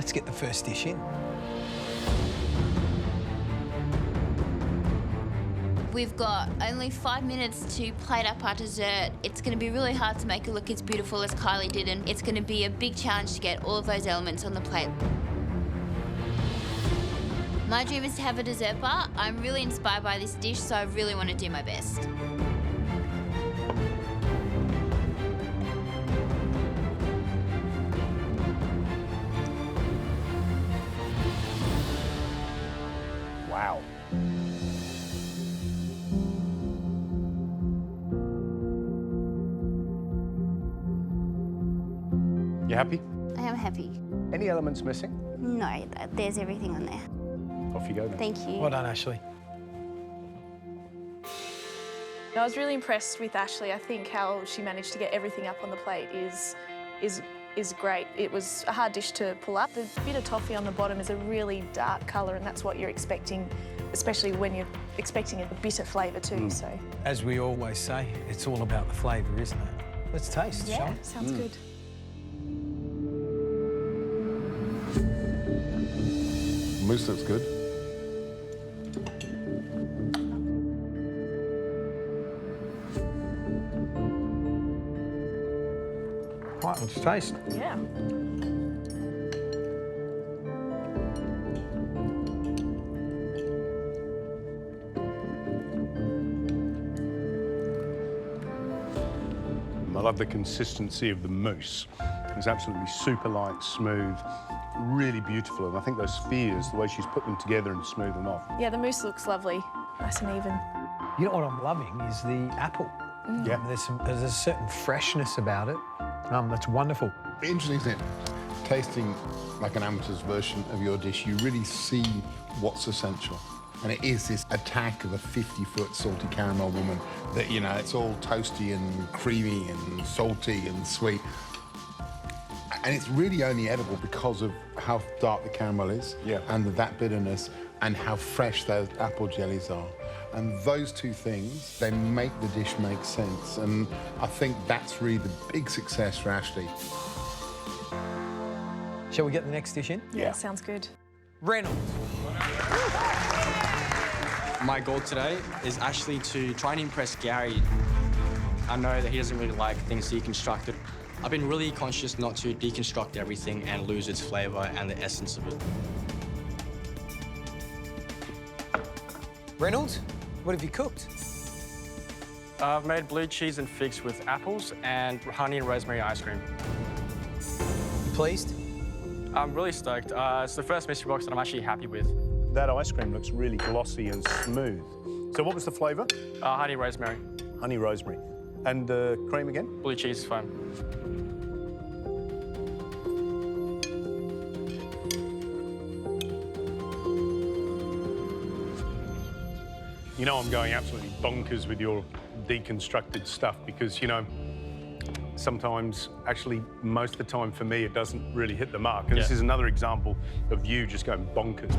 Let's get the first dish in. We've got only 5 minutes to plate up our dessert. It's going to be really hard to make it look as beautiful as Kylie did, and it's going to be a big challenge to get all of those elements on the plate. My dream is to have a dessert bar. I'm really inspired by this dish, so I really want to do my best. Wow. You happy? I am happy. Any elements missing? No, there's everything on there. Off you go then. Thank you. Well done, Ashleigh. I was really impressed with Ashleigh. I think how she managed to get everything up on the plate is great. It was a hard dish to pull up. The bit of toffee on the bottom is a really dark colour, and that's what you're expecting, especially when you're expecting a bitter flavour too. So, as we always say, it's all about the flavour, isn't it? Let's taste, shall yeah, we? sounds good. Mousse looks good. Right, let's taste. Yeah. I love the consistency of the mousse. It's absolutely super light, smooth, really beautiful. And I think those spheres, the way she's put them together and smooth them off. Yeah, the mousse looks lovely, nice and even. You know what I'm loving is the apple. Yeah. There's a certain freshness about it. That's wonderful. Interesting, isn't it? Tasting like an amateur's version of your dish, you really see what's essential. And it is this attack of a 50-foot salty caramel woman that, you know, it's all toasty and creamy and salty and sweet. And it's really only edible because of how dark the caramel is, yeah, and that bitterness, and how fresh those apple jellies are. And those two things, they make the dish make sense. And I think that's really the big success for Ashleigh. Shall we get the next dish in? Yeah, sounds good. Reynold. My goal today is actually to try and impress Gary. I know that he doesn't really like things deconstructed. I've been really conscious not to deconstruct everything and lose its flavour and the essence of it. Reynold, what have you cooked? I've made blue cheese and figs with apples and honey and rosemary ice cream. Pleased? I'm really stoked. It's the first mystery box that I'm actually happy with. That ice cream looks really glossy and smooth. So what was the flavour? Honey rosemary. Honey rosemary. And cream again? Blue cheese foam. You know I'm going absolutely bonkers with your deconstructed stuff because, you know, sometimes, actually, most of the time for me, it doesn't really hit the mark. And this is another example of you just going bonkers.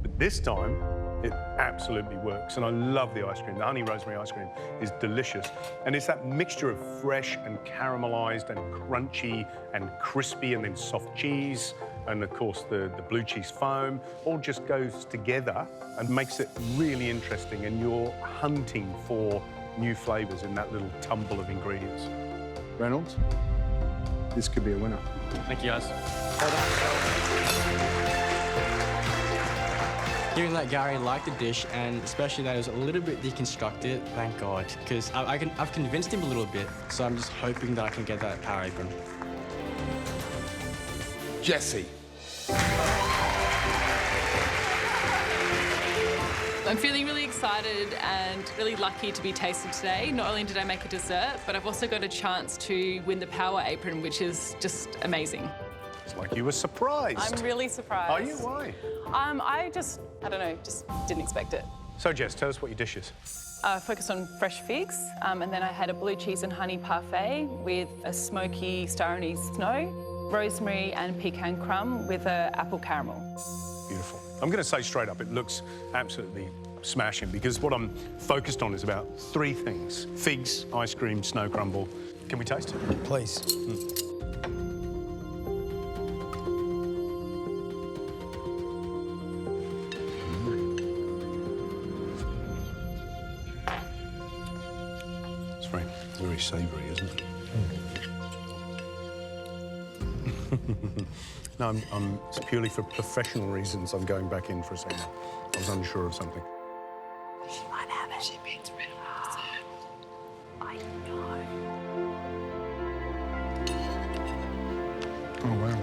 But this time, it absolutely works. And I love the ice cream. The honey rosemary ice cream is delicious. And it's that mixture of fresh and caramelized and crunchy and crispy and then soft cheese. And of course, the blue cheese foam all just goes together and makes it really interesting. And you're hunting for new flavours in that little tumble of ingredients. Reynold, this could be a winner. Thank you, guys. Hearing that Gary liked the dish, and especially that it was a little bit deconstructed, thank God, because I've convinced him a little bit, so I'm just hoping that I can get that power apron. Jessie. I'm feeling really excited and really lucky to be tasted today. Not only did I make a dessert, but I've also got a chance to win the power apron, which is just amazing. It's like you were surprised. I'm really surprised. Are you? Why? I don't know, just didn't expect it. So, Jess, tell us what your dish is. Focused on fresh figs, and then I had a blue cheese and honey parfait with a smoky star anise snow, rosemary and pecan crumb with an apple caramel. Beautiful. I'm going to say straight up, it looks absolutely smashing because what I'm focused on is about 3 things. Figs, ice cream, snow crumble. Can we taste it? Please. Very savoury, isn't it? No, it's purely for professional reasons. I'm going back in for a second. I was unsure of something. She might have it. She means rid of it. I know. Oh, wow.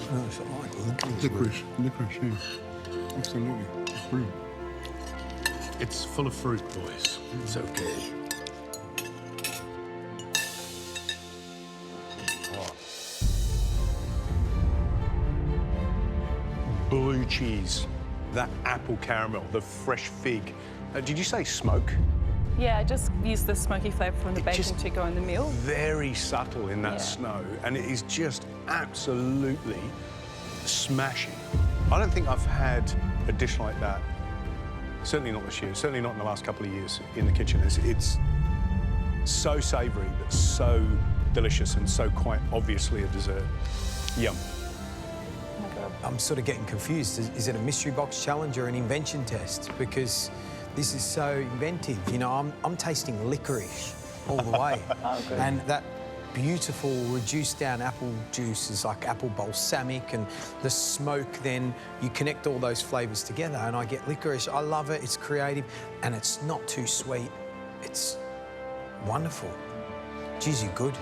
Oh, it's like Licorice, yeah. Absolutely. It's brilliant. It's full of fruit, boys. It's okay. Blue cheese, that apple caramel, the fresh fig. Did you say smoke? Yeah, I just use the smoky flavour from the bacon just to go in the meal. Very subtle in that Yeah. snow, and it is just absolutely smashing. I don't think I've had a dish like that, certainly not this year, certainly not in the last couple of years in the kitchen. It's so savoury, but so delicious and so quite obviously a dessert. Yum. I'm sort of getting confused. Is it a mystery box challenge or an invention test? Because this is so inventive. You know, I'm tasting licorice all the way. Oh, good. And that beautiful reduced down apple juice is like apple balsamic, and the smoke, then you connect all those flavours together and I get licorice. I love it, it's creative, and it's not too sweet. It's wonderful. Geez, you're good.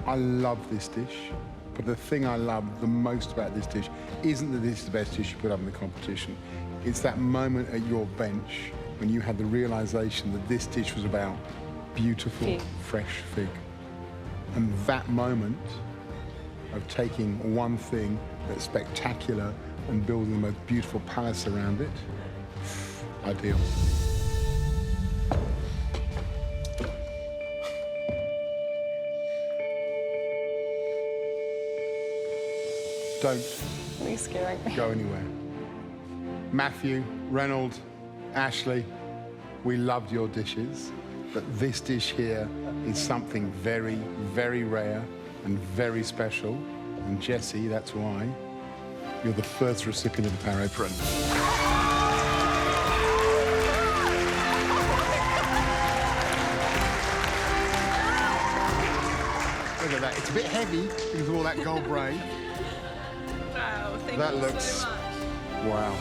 I love this dish, but the thing I love the most about this dish isn't that this is the best dish you put up in the competition. It's that moment at your bench when you had the realisation that this dish was about beautiful, Fig. fresh fig. And that moment of taking one thing that's spectacular and building the most beautiful palace around it, ideal. Don't Really scary. go anywhere. Matthew, Reynold, Ashleigh, we loved your dishes, but this dish here is something very, very rare and very special. And Jessie, that's why you're the first recipient of the Parfait Apron. Look at that. It's a bit heavy because of all that gold braid. Wow, thank That you looks... so much. Wow.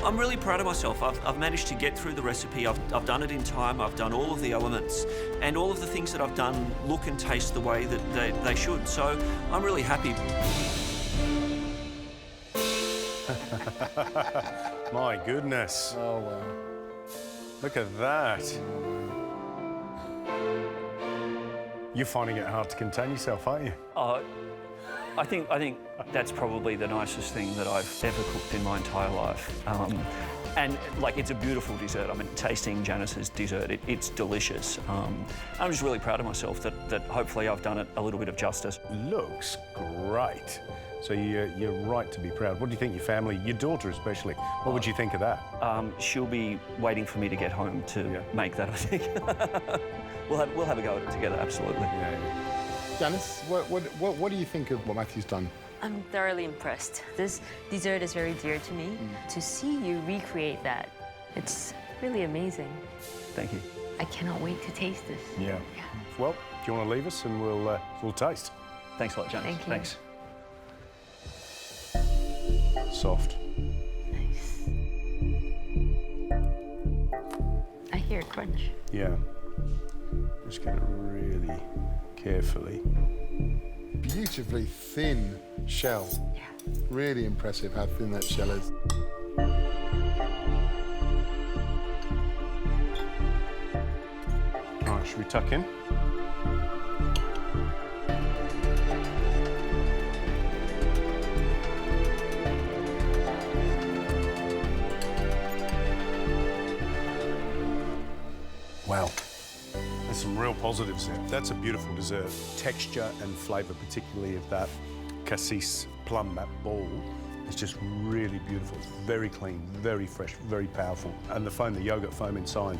I'm really proud of myself. I've managed to get through the recipe. I've done it in time. I've done all of the elements, and all of the things that I've done look and taste the way that they should. So I'm really happy. My goodness. Oh, wow. Look at that. You're finding it hard to contain yourself, aren't you? I think that's probably the nicest thing that I've ever cooked in my entire life. And like, it's a beautiful dessert. I mean, tasting Janice's dessert, it's delicious. I'm just really proud of myself that hopefully I've done it a little bit of justice. Looks great. So you're right to be proud. What do you think your family, your daughter especially, what would you think of that? She'll be waiting for me to get home to make that, I think. We'll have a go at it together, absolutely. Yeah. Janice, what do you think of what Matthew's done? I'm thoroughly impressed. This dessert is very dear to me. To see you recreate that, it's really amazing. Thank you. I cannot wait to taste this. Yeah. Well, do you want to leave us and we'll taste? Thanks a lot, Janice. Thank you. Thanks. Soft. Nice. I hear a crunch. Yeah. Just gonna really carefully. Beautifully thin shell. Yeah. Really impressive how thin that shell is. All right, should we tuck in? Wow. There's some real positives there. That's a beautiful dessert. Texture and flavour, particularly of that cassis plum, that ball, is just really beautiful. Very clean, very fresh, very powerful. And the foam, the yoghurt foam inside,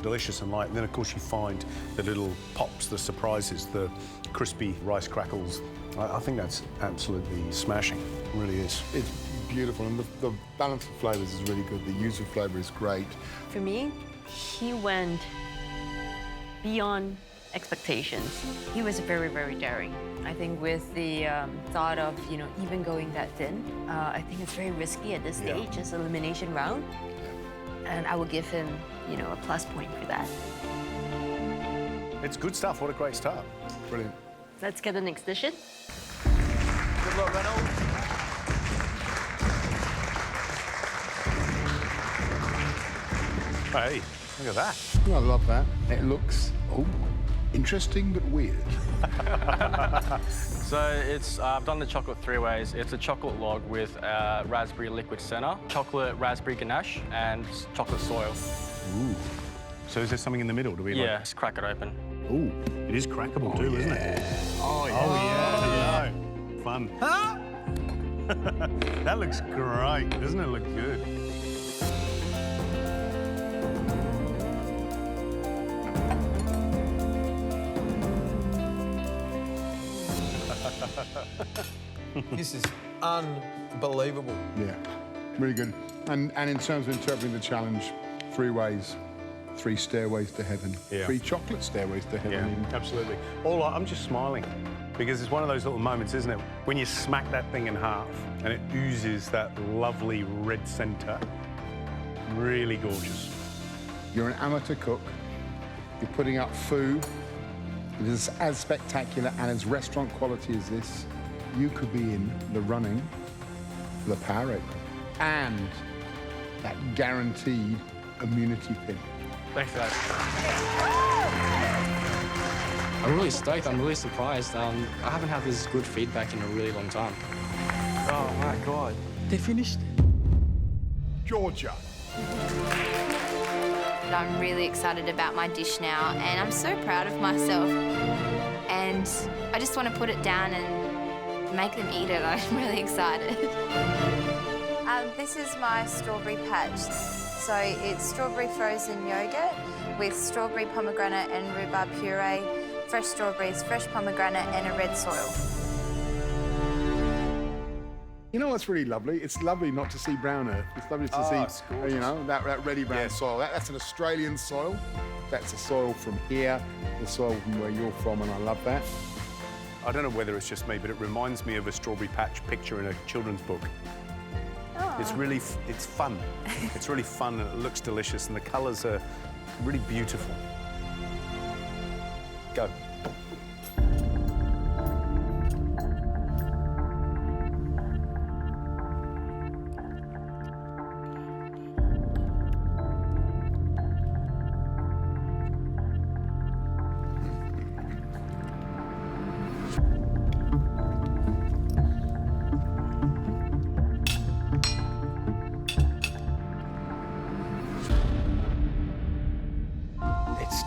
delicious and light. And then, of course, you find the little pops, the surprises, the crispy rice crackles I think that's absolutely smashing. It really is. It's beautiful, and the balance of flavours is really good. The use of flavour is great. For me, he went beyond expectations. He was very, very daring. I think with the thought of, you know, even going that thin, I think it's very risky at this stage, it's an elimination round. And I would give him, you know, a plus point for that. It's good stuff. What a great start. Brilliant. Let's get the next dish in. Good luck, Reynold. Hey, look at that. Oh, I love that. It looks, interesting but weird. So it's, I've done the chocolate 3 ways. It's a chocolate log with raspberry liquid centre, chocolate raspberry ganache, and chocolate soil. Ooh. So is there something in the middle? Do we Yeah, just crack it open. Ooh, it is crackable too, isn't it? Oh, yeah. Oh, yeah. Fun. Huh? That looks great. Doesn't it look good? This is unbelievable. Yeah, really good. And in terms of interpreting the challenge, 3 ways, 3 stairways to heaven, 3 chocolate stairways to heaven. Yeah, even. absolutely. I'm just smiling because it's one of those little moments, isn't it? When you smack that thing in half and it oozes that lovely red centre. Really gorgeous. You're an amateur cook. You're putting up food that is as spectacular and as restaurant quality as this. You could be in the running for the Power Apron and that guaranteed immunity pin. Thanks, guys. I'm really stoked. I'm really surprised. I haven't had this good feedback in a really long time. Oh, my God. They finished? Georgia. I'm really excited about my dish now, and I'm so proud of myself. And I just want to put it down and make them eat it. I'm really excited. This is my strawberry patch. So it's strawberry frozen yogurt with strawberry pomegranate and rhubarb puree, fresh strawberries, fresh pomegranate, and a red soil. You know what's really lovely? It's lovely not to see brown earth. It's lovely to see, you know, that ready brown soil. That's an Australian soil. That's a soil from here, the soil from where you're from, and I love that. I don't know whether it's just me, but it reminds me of a strawberry patch picture in a children's book. It's really, it's fun. It's really fun and it looks delicious and the colours are really beautiful. Go.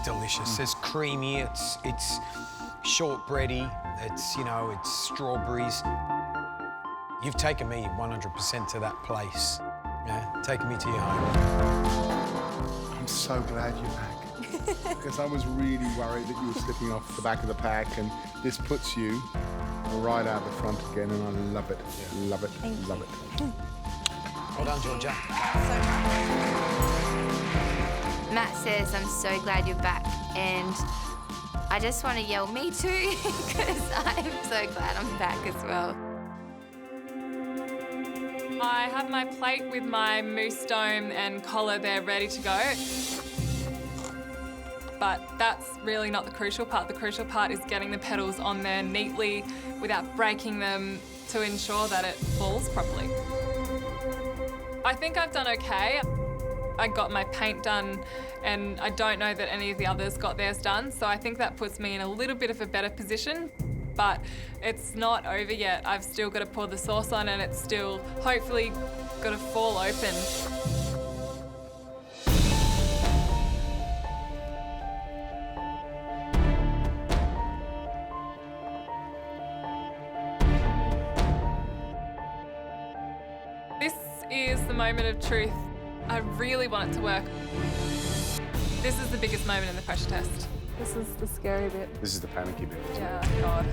Delicious. It's creamy. It's shortbready. It's, you know, it's strawberries. You've taken me 100% to that place. Yeah, taken me to your home. I'm so glad you're back. Because I was really worried that you were slipping off the back of the pack, and this puts you right out the front again, and I love it. Yeah. Love it. Love it. Well done, Georgia. Matt says, I'm so glad you're back, and I just want to yell, me too, because I'm so glad I'm back as well. I have my plate with my mousse dome and collar there ready to go. But that's really not the crucial part. The crucial part is getting the petals on there neatly without breaking them to ensure that it falls properly. I think I've done okay. I got my paint done and I don't know that any of the others got theirs done, so I think that puts me in a little bit of a better position, but it's not over yet. I've still got to pour the sauce on and it's still hopefully got to fall open. This is the moment of truth. I really want it to work. This is the biggest moment in the pressure test. This is the scary bit. This is the panicky bit. Yeah, God.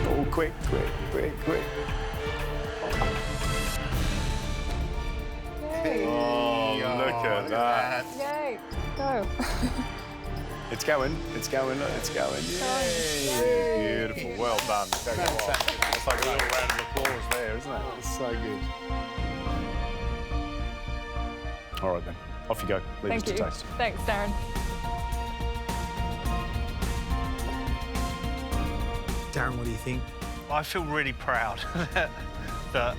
Oh, quick. Oh, look at that. Yay! Go. It's going. Yay. Beautiful. Well done. That's like a little round of applause there, isn't it? It's so good. All right, then. Off you go. Leave us Thank to you. taste. Thanks, Darren. Darren, what do you think? I feel really proud that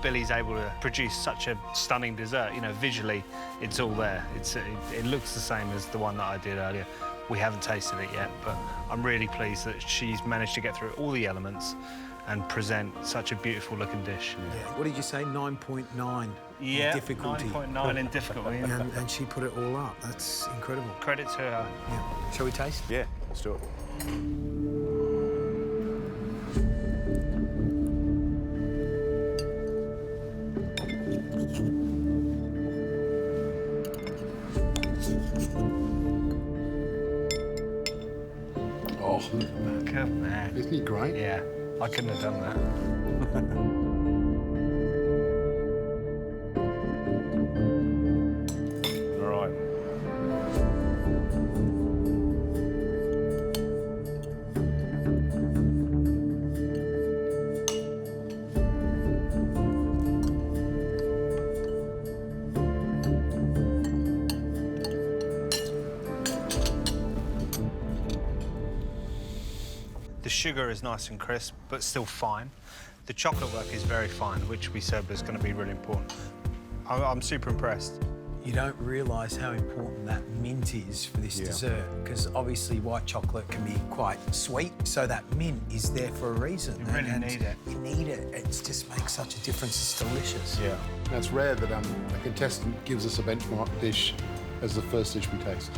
Billie's able to produce such a stunning dessert. You know, visually, it's all there. It looks the same as the one that I did earlier. We haven't tasted it yet, but I'm really pleased that she's managed to get through all the elements and present such a beautiful looking dish. Yeah. What did you say? 9.9 Yeah, in difficulty. 9.9 in difficulty. And she put it all up. That's incredible. Credit to her. Yeah. Shall we taste? Yeah, let's do it. Oh, look at that. Good man. Isn't he great? Yeah, I couldn't have done that. All right. The sugar is nice and crisp, but still fine. The chocolate work is very fine, which we said was going to be really important. I'm super impressed. You don't realise how important that mint is for this dessert, because obviously white chocolate can be quite sweet, so that mint is there for a reason. You really need it. You need it. It just makes such a difference. It's delicious. Yeah. It's rare that a contestant gives us a benchmark dish as the first dish we taste.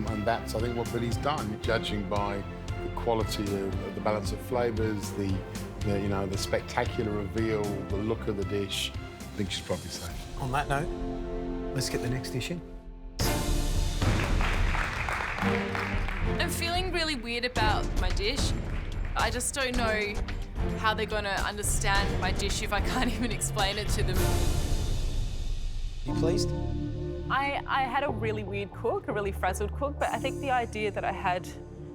And that's, I think, what Billie's done, judging by the quality of the balance of flavours, the spectacular reveal, the look of the dish. I think she's probably safe. On that note, let's get the next dish in. I'm feeling really weird about my dish. I just don't know how they're going to understand my dish if I can't even explain it to them. You pleased? I had a really weird cook, a really frazzled cook, but I think the idea that I had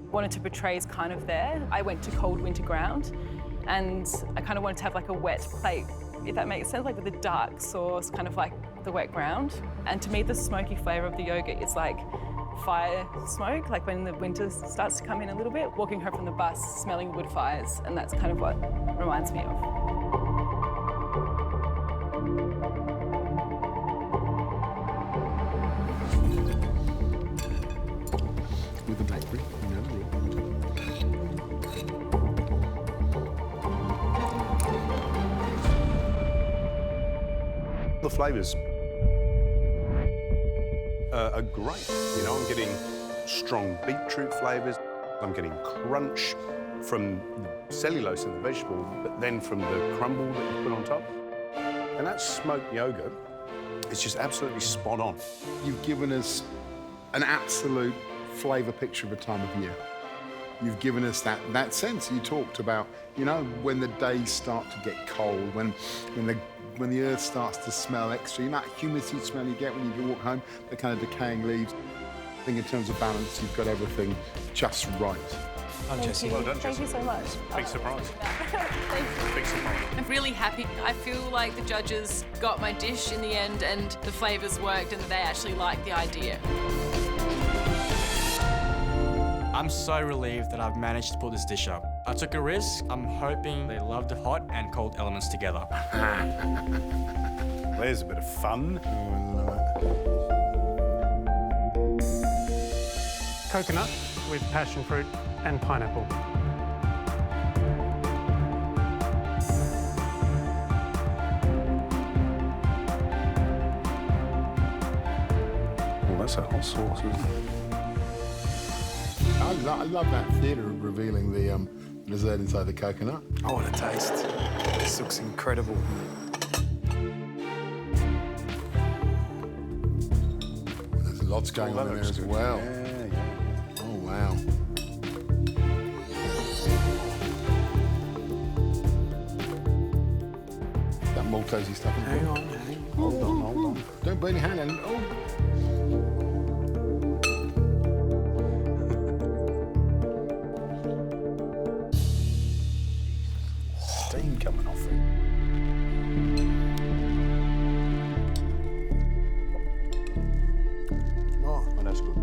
wanted to portray is kind of there. I went to cold winter ground and I kind of wanted to have like a wet plate, if that makes sense, like with a dark sauce, kind of like the wet ground. And to me, the smoky flavour of the yogurt is like fire smoke, like when the winter starts to come in a little bit, walking home from the bus, smelling wood fires, and that's kind of what reminds me of. With the blackberry, you know the rule. The flavours are great. You know, I'm getting strong beetroot flavours. I'm getting crunch from the cellulose of the vegetable, but then from the crumble that you put on top. And that smoked yoghurt is just absolutely spot on. You've given us an absolute flavour picture of a time of year. You've given us that sense you talked about, you know, when the days start to get cold, when the earth starts to smell extra, you know that humidity smell you get when you walk home, the kind of decaying leaves. I think in terms of balance, you've got everything just right. I'm Jessie. Well done, Thank Jessie. you so much. Big surprise. Thank you. Big surprise. I'm really happy. I feel like the judges got my dish in the end and the flavours worked and they actually liked the idea. I'm so relieved that I've managed to pull this dish up. I took a risk. I'm hoping they love the hot and cold elements together. There's a bit of fun. Coconut with passion fruit and pineapple. Well, that's a hot sauce, isn't it? I love that theatre of revealing the dessert inside the coconut. I want to taste. This looks incredible. There's a Lots going on in there as well. Yeah, yeah. Oh, wow. That Maltesey stuff. Hang on. Hold on. Don't burn your hand, Ellen. Oh. Steam coming off it. Oh, that's good.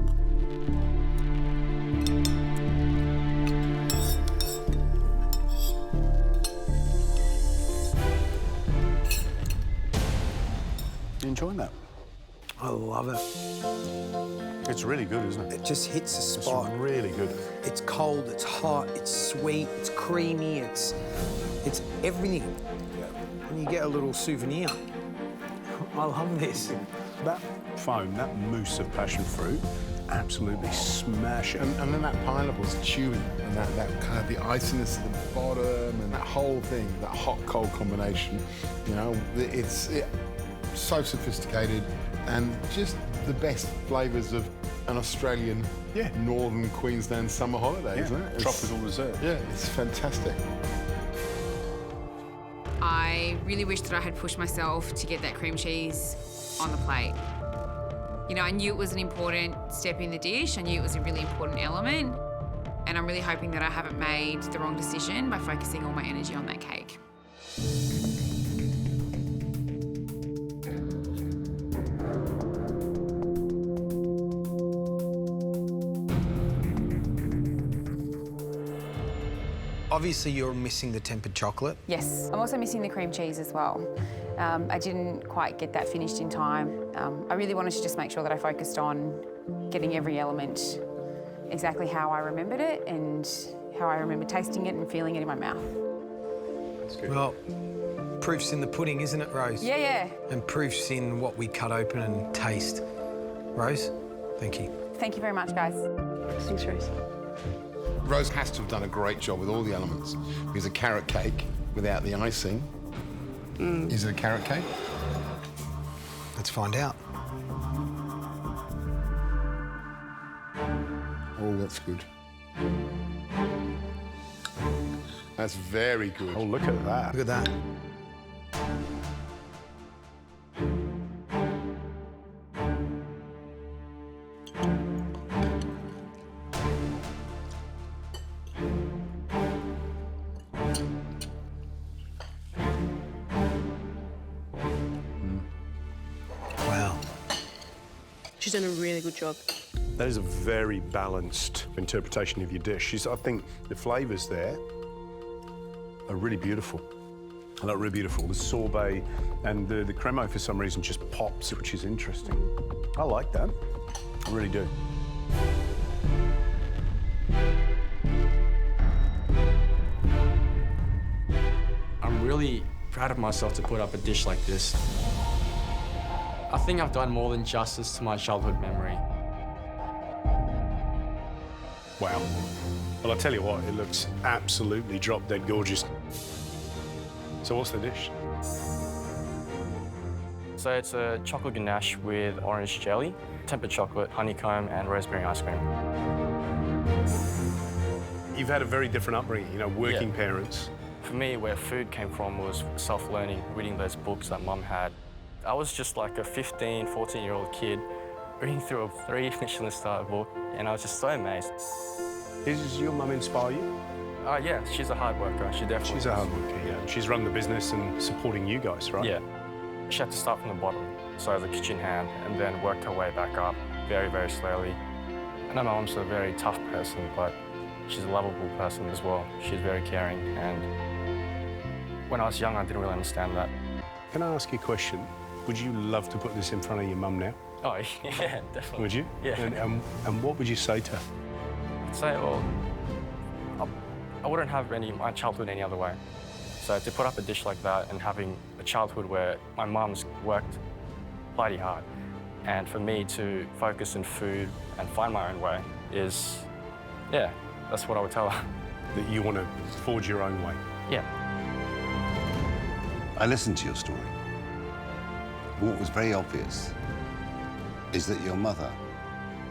You enjoying that? I love it. It's really good, isn't it? It just hits the spot. It's really good. It's cold, it's hot, it's sweet, it's creamy, it's everything. And you get a little souvenir. I love this. That foam, that mousse of passion fruit, absolutely smash it. And then that pineapple's chewy, and that kind of the iciness at the bottom, and that whole thing, that hot-cold combination, you know, it's so sophisticated, and just the best flavours of an Australian, northern Queensland summer holiday, isn't it? Tropical dessert. Yeah, it's fantastic. I really wish that I had pushed myself to get that cream cheese on the plate. You know, I knew it was an important step in the dish. I knew it was a really important element. And I'm really hoping that I haven't made the wrong decision by focusing all my energy on that cake. Obviously, you're missing the tempered chocolate. Yes, I'm also missing the cream cheese as well. I didn't quite get that finished in time. I really wanted to just make sure that I focused on getting every element exactly how I remembered it and how I remember tasting it and feeling it in my mouth. That's good. Well, proof's in the pudding, isn't it, Rose? Yeah, yeah. And proof's in what we cut open and taste. Rose, thank you. Thank you very much, guys. Thanks, Rose. Rose has to have done a great job with all the elements, because a carrot cake without the icing, is it a carrot cake? Let's find out. Oh, that's good. That's very good. Oh, look at that. Look at that. Wow. She's done a really good job. That is a very balanced interpretation of your dish. I think the flavours there are really beautiful. I look really beautiful. The sorbet and the cremo, for some reason, just pops, which is interesting. I like that. I really do. I'm really proud of myself to put up a dish like this. I think I've done more than justice to my childhood memory. Wow. Well, I'll tell you what, it looks absolutely drop-dead gorgeous. So what's the dish? So it's a chocolate ganache with orange jelly, tempered chocolate, honeycomb, and rosemary ice cream. You've had a very different upbringing, you know, working parents. For me, where food came from was self-learning, reading those books that Mum had. I was just like a 15, 14-year-old kid reading through a 3 Michelin-star book, and I was just so amazed. Does your mum inspire you? Yeah, she's a hard worker. She definitely She's a hard worker, yeah. She's run the business and supporting you guys, right? Yeah. She had to start from the bottom, so as a kitchen hand, and then worked her way back up very, very slowly. I know my mum's a very tough person, but she's a lovable person as well. She's very caring, and when I was young, I didn't really understand that. Can I ask you a question? Would you love to put this in front of your mum now? Oh, yeah, definitely. Would you? Yeah. And what would you say to her? I'd say, well, I wouldn't have my childhood any other way. So to put up a dish like that and having a childhood where my mum's worked bloody hard, and for me to focus on food and find my own way is, yeah, that's what I would tell her. That you want to forge your own way? Yeah. I listened to your story. What was very obvious is that your mother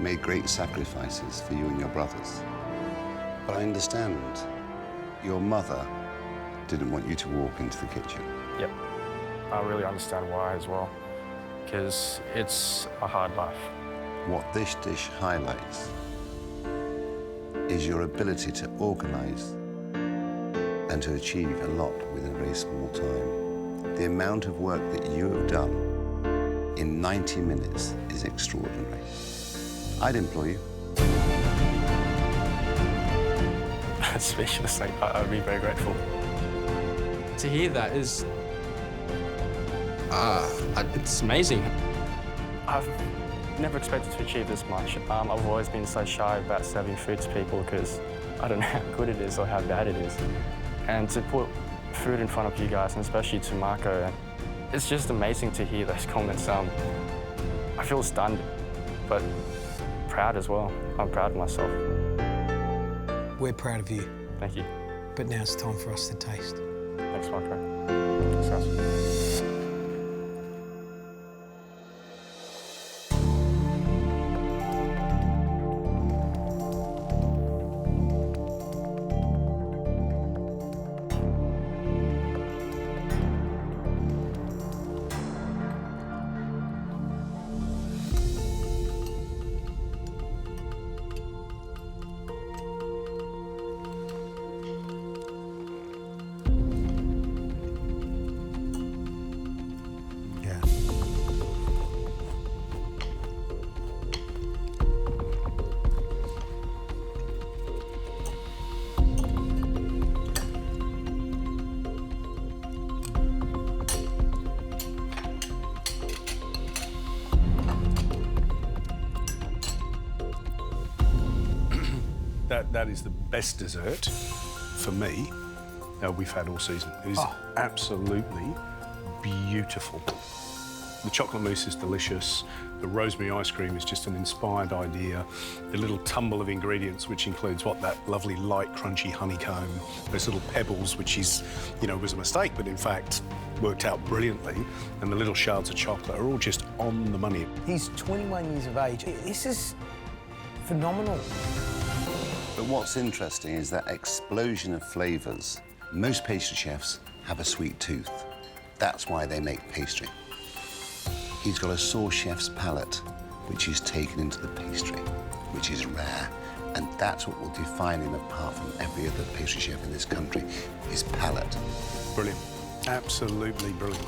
made great sacrifices for you and your brothers. But I understand your mother didn't want you to walk into the kitchen. Yep. I really understand why as well, because it's a hard life. What this dish highlights is your ability to organise and to achieve a lot within a very small time. The amount of work that you have done in 90 minutes is extraordinary. I'd employ you. It's speechless. I'd be very grateful. To hear that is... it's amazing. I've never expected to achieve this much. I've always been so shy about serving food to people because I don't know how good it is or how bad it is. And to put food in front of you guys, and especially to Marco, it's just amazing to hear those comments. I feel stunned, but proud as well. I'm proud of myself. We're proud of you. Thank you. But now it's time for us to taste. Thanks, Marco. Thanks, guys. That is the best dessert for me we've had all season. It is absolutely beautiful. The chocolate mousse is delicious. The rosemary ice cream is just an inspired idea. The little tumble of ingredients, which includes that lovely light, crunchy honeycomb, those little pebbles, which is, was a mistake, but in fact worked out brilliantly. And the little shards of chocolate are all just on the money. He's 21 years of age. This is phenomenal. But what's interesting is that explosion of flavours. Most pastry chefs have a sweet tooth. That's why they make pastry. He's got a sauce chef's palate, which is taken into the pastry, which is rare. And that's what will define him apart from every other pastry chef in this country, his palate. Brilliant. Absolutely brilliant.